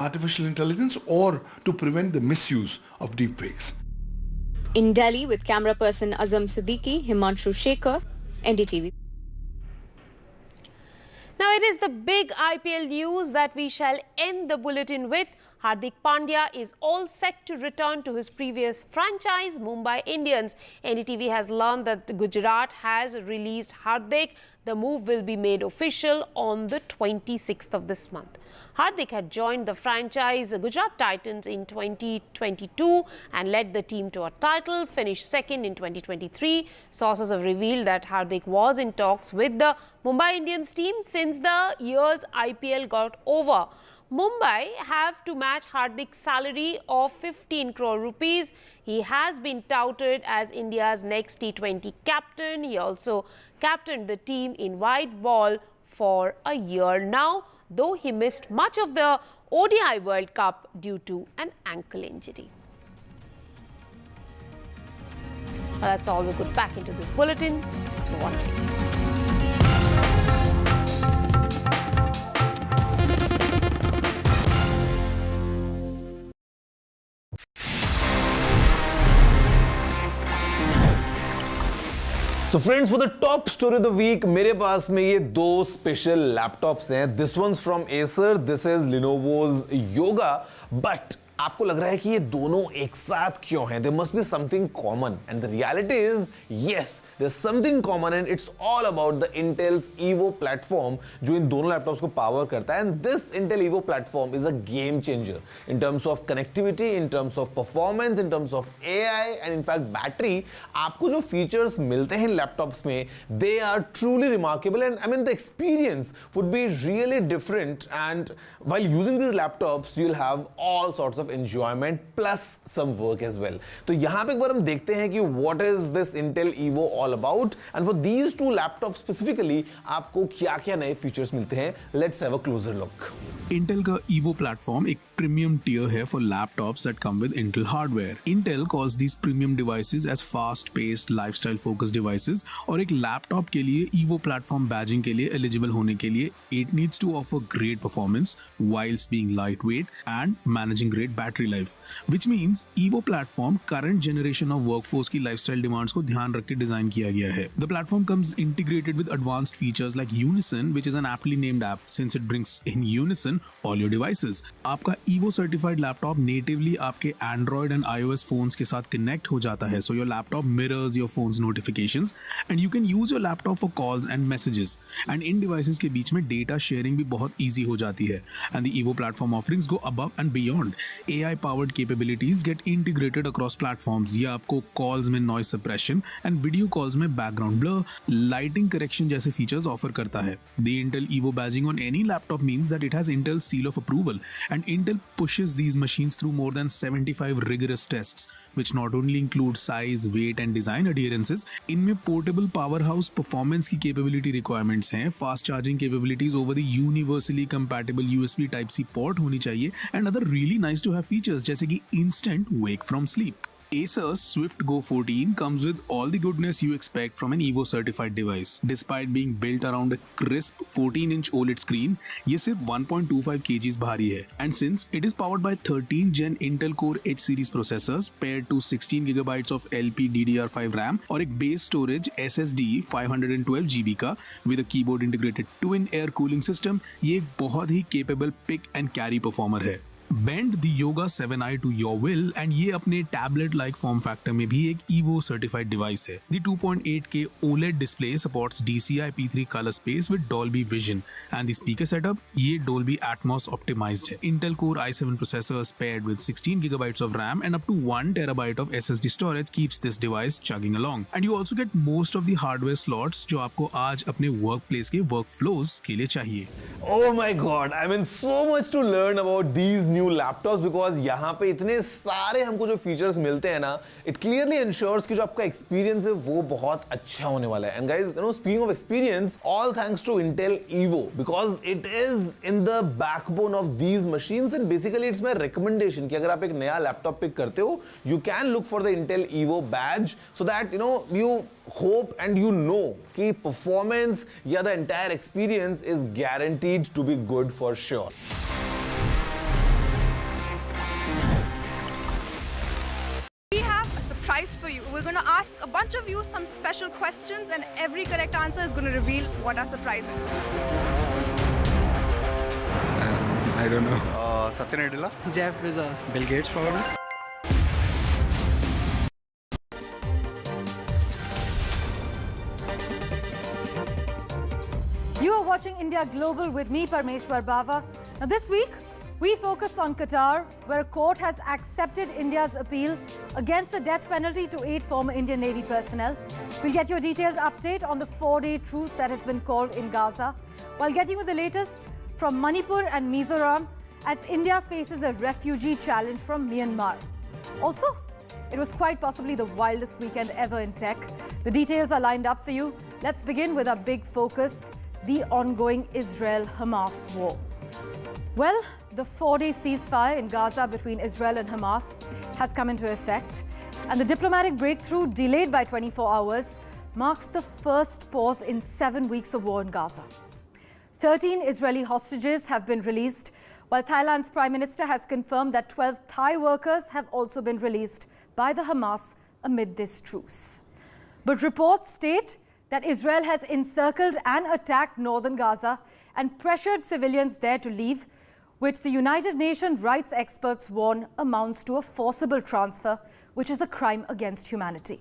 artificial intelligence or to prevent the misuse of deepfakes. In Delhi with camera person Azam Siddiqui, Himanshu Shekhar, NDTV. Now it is the big IPL news that we shall end the bulletin with. Hardik Pandya is all set to return to his previous franchise, Mumbai Indians. NDTV has learned that Gujarat has released Hardik. The move will be made official on the 26th of this month. Hardik had joined the franchise Gujarat Titans in 2022 and led the team to a title, finished second in 2023. Sources have revealed that Hardik was in talks with the Mumbai Indians team since the year's IPL got over. Mumbai have to match Hardik's salary of 15 crore rupees. He has been touted as India's next T20 captain. He also captained the team in white ball for a year now, though he missed much of the ODI World Cup due to an ankle injury. That's all we could pack into this bulletin. Thanks for watching. So friends, for the top story of the week, मेरे पास में ये दो special laptops हैं. This one's from Acer, this is Lenovo's Yoga, but आपको लग रहा है कि ये दोनों एक साथ क्यों हैं? There must be something common, and the reality is, yes, there's something common, and it's all about the Intel's Evo platform, जो इन दोनों laptops को power करता है. And this Intel Evo platform is a game changer in terms of connectivity, in terms of performance, in terms of AI, and in fact battery. आपको जो features मिलते हैं laptops में, they are truly remarkable, and I mean the experience would be really different. And while using these laptops, you'll have all sorts of enjoyment plus some work as well. तो यहाँ पे एक बार हम देखते हैं कि what is this Intel Evo all about, and for these two laptops specifically आपको क्या-क्या नए features मिलते हैं. Let's have a closer look. Intel का Evo platform एक premium tier है for laptops that come with Intel hardware. Intel calls these premium devices as fast-paced, lifestyle-focused devices. और एक laptop के लिए Evo platform badging के लिए eligible होने के लिए it needs to offer great performance whilst being lightweight and managing great battery life, which means Evo platform current generation of workforce की lifestyle demands को ध्यान रख के डिजाइन किया गया है. The platform comes integrated with advanced features like Unison, which is an aptly named app since it brings in unison all your devices. आपका Evo certified laptop natively आपके Android and iOS phones के साथ connect हो जाता है, so your laptop mirrors your phone's notifications and you can use your laptop for calls and messages. And in devices के बीच में data sharing भी बहुत easy हो जाती है. And the Evo platform offerings go above and beyond. AI-powered capabilities get integrated across platforms. ये आपको calls में noise suppression and video calls में background blur, lighting correction जैसे features offer करता है. The Intel Evo badging on any laptop means that it has Intel's seal of approval, and Intel pushes these machines through more than 75 rigorous tests, which not only include size, weight and design adherences. इनमें portable powerhouse performance की capability requirements हैं, fast charging capabilities over the universally compatible USB Type-C port होनी चाहिए, and other really nice to have features जैसे कि instant wake from sleep. Acer's Swift Go 14 comes with all the goodness you expect from an Evo certified device. Despite being built around a crisp 14-inch OLED screen, ये सिर्फ 1.25 kg भारी है. And since it is powered by 13 Gen Intel Core H series processors paired to 16 GB of LPDDR5 RAM और एक base storage SSD 512 GB का with a keyboard integrated twin air cooling system, ये एक बहुत ही capable pick and carry performer है. Bend the Yoga 7i to your will and ये अपने tablet-like form factor में भी एक Evo certified device है. The 2.8K OLED display supports DCI P3 color space with Dolby Vision and the speaker setup ये Dolby Atmos optimized है. Intel Core i7 processors paired with 16 GB of RAM and up to 1 TB of SSD storage keeps this device chugging along. And you also get most of the hardware slots जो आपको आज अपने workplace के workflows के लिए चाहिए. Oh my God! I mean, so much to learn about these new laptops because यहाँ पे इतने सारे हमको जो features मिलते हैं ना, it clearly ensures कि जो आपका experience है वो बहुत अच्छा होने वाला है. And guys, you know, speaking of experience, all thanks to Intel Evo because it is in the backbone of these machines and basically it's my recommendation कि अगर आप एक नया laptop pick करते हो, you can look for the Intel Evo badge so that you know you hope and you know कि performance या the entire experience is guaranteed to be good for sure. surprise for you. We're going to ask a bunch of you some special questions, and every correct answer is going to reveal what our surprise is. I don't know. Satya Nadella. Jeff Bezos. Bill Gates, probably. You are watching India Global with me, Parmeshwar Bava. Now this week, we focus on Qatar, where a court has accepted India's appeal against the death penalty to 8 former Indian Navy personnel. We'll get you a detailed update on the 4-day truce that has been called in Gaza, while getting you the latest from Manipur and Mizoram as India faces a refugee challenge from Myanmar. Also, it was quite possibly the wildest weekend ever in tech. The details are lined up for you. Let's begin with our big focus, the ongoing Israel-Hamas war. Well, the 4-day ceasefire in Gaza between Israel and Hamas has come into effect, and the diplomatic breakthrough, delayed by 24 hours, marks the first pause in 7 weeks of war in Gaza. 13 Israeli hostages have been released, while Thailand's Prime Minister has confirmed that 12 Thai workers have also been released by the Hamas amid this truce. But reports state that Israel has encircled and attacked northern Gaza and pressured civilians there to leave, which the United Nations rights experts warn amounts to a forcible transfer, which is a crime against humanity.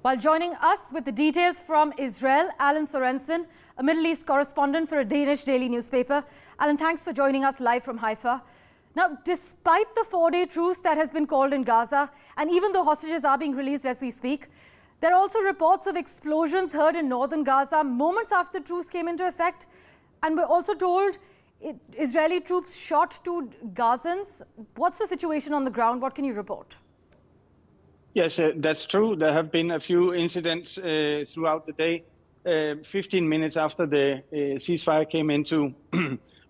While joining us with the details from Israel, Alan Sorensen, a Middle East correspondent for a Danish daily newspaper. Alan, thanks for joining us live from Haifa. Now, despite the 4-day truce that has been called in Gaza, and even though hostages are being released as we speak, there are also reports of explosions heard in northern Gaza moments after the truce came into effect. And we're also told Israeli troops shot 2 Gazans. What's the situation on the ground? What can you report? Yes, that's true. There have been a few incidents throughout the day. 15 minutes after the ceasefire came into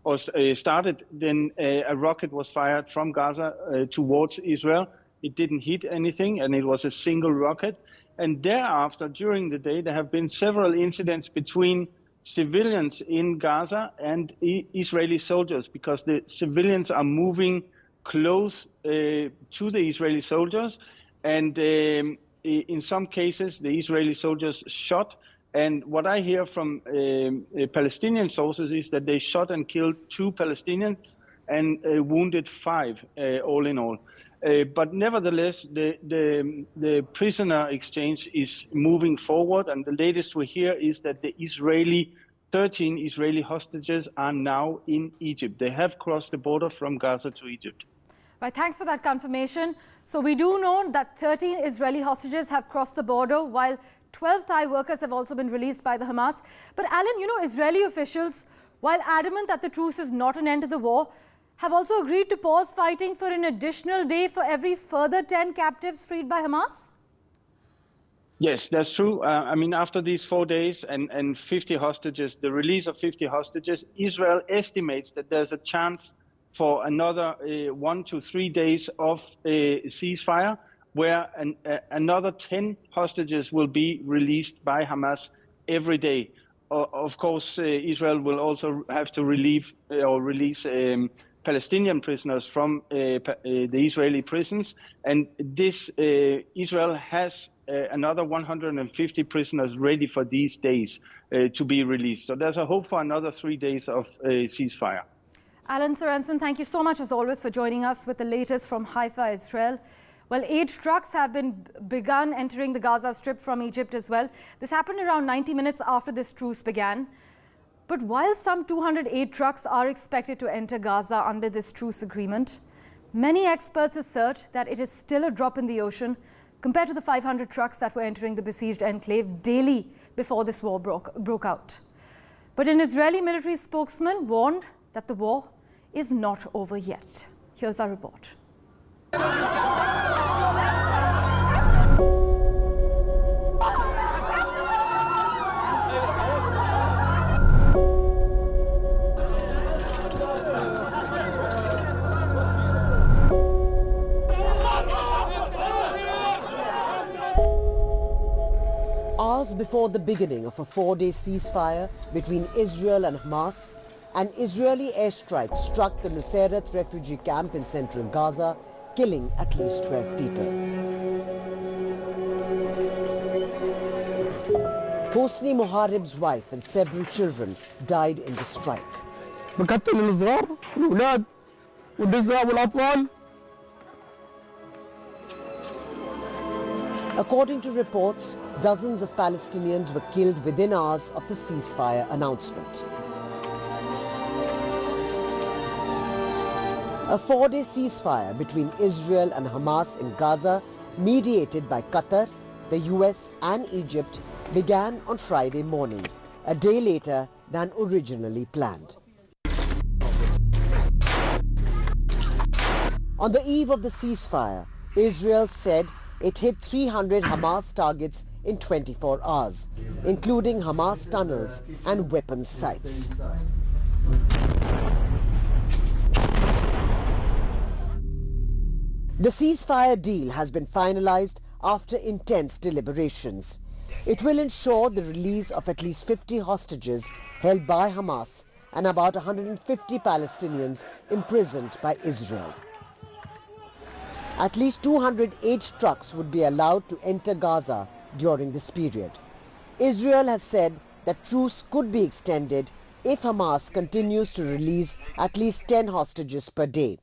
or started, then a rocket was fired from Gaza towards Israel. It didn't hit anything, and it was a single rocket. And thereafter, during the day, there have been several incidents between civilians in Gaza and Israeli soldiers, because the civilians are moving close to the Israeli soldiers. And in some cases, the Israeli soldiers shot. And what I hear from Palestinian sources is that they shot and killed 2 Palestinians and wounded 5, all in all. But nevertheless, the prisoner exchange is moving forward. And the latest we hear is that the 13 Israeli hostages are now in Egypt. They have crossed the border from Gaza to Egypt. Right, thanks for that confirmation. So we do know that 13 Israeli hostages have crossed the border, while 12 Thai workers have also been released by the Hamas. But Alan, you know, Israeli officials, while adamant that the truce is not an end to the war, have also agreed to pause fighting for an additional day for every further 10 captives freed by Hamas? Yes, that's true. I mean, after these 4 days and 50 hostages, the release of 50 hostages, Israel estimates that there's a chance for another 1 to 3 days of a ceasefire, where another 10 hostages will be released by Hamas every day. Of course, Israel will also have to release Palestinian prisoners from the Israeli prisons. And this Israel has another 150 prisoners ready for these days to be released. So there's a hope for another 3 days of ceasefire. Alan Sorensen, thank you so much as always for joining us with the latest from Haifa, Israel. Well, 8 trucks have begun entering the Gaza Strip from Egypt as well. This happened around 90 minutes after this truce began. But while some 208 trucks are expected to enter Gaza under this truce agreement, many experts assert that it is still a drop in the ocean compared to the 500 trucks that were entering the besieged enclave daily before this war broke out. But an Israeli military spokesman warned that the war is not over yet. Here's our report. Hours before the beginning of a 4-day ceasefire between Israel and Hamas, an Israeli airstrike struck the Nusayrat refugee camp in central Gaza, killing at least 12 people. Hosni Muharib's wife and several children died in the strike. According to reports, dozens of Palestinians were killed within hours of the ceasefire announcement. A 4-day ceasefire between Israel and Hamas in Gaza, mediated by Qatar, the US and Egypt, began on Friday morning, a day later than originally planned. On the eve of the ceasefire, Israel said it hit 300 Hamas targets in 24 hours, including Hamas tunnels and weapons sites. The ceasefire deal has been finalized after intense deliberations. It will ensure the release of at least 50 hostages held by Hamas and about 150 Palestinians imprisoned by Israel. At least 208 trucks would be allowed to enter Gaza during this period. Israel has said that truce could be extended if Hamas continues to release at least 10 hostages per day.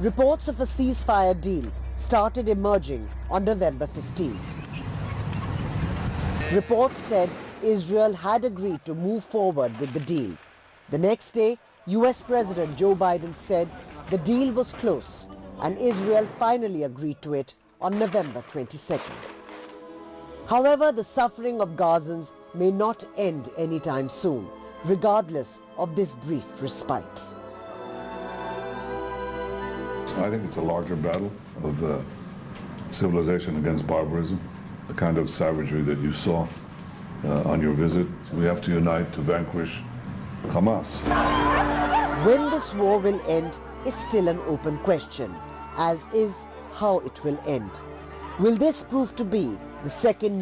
Reports of a ceasefire deal started emerging on November 15. Reports said Israel had agreed to move forward with the deal. The next day, US President Joe Biden said the deal was close and Israel finally agreed to it on November 22nd. However, the suffering of Gazans may not end anytime soon, regardless of this brief respite. I think it's a larger battle of civilization against barbarism, the kind of savagery that you saw on your visit. We have to unite to vanquish Hamas. When this war will end is still an open question, as is how it will end. Will this prove to be the second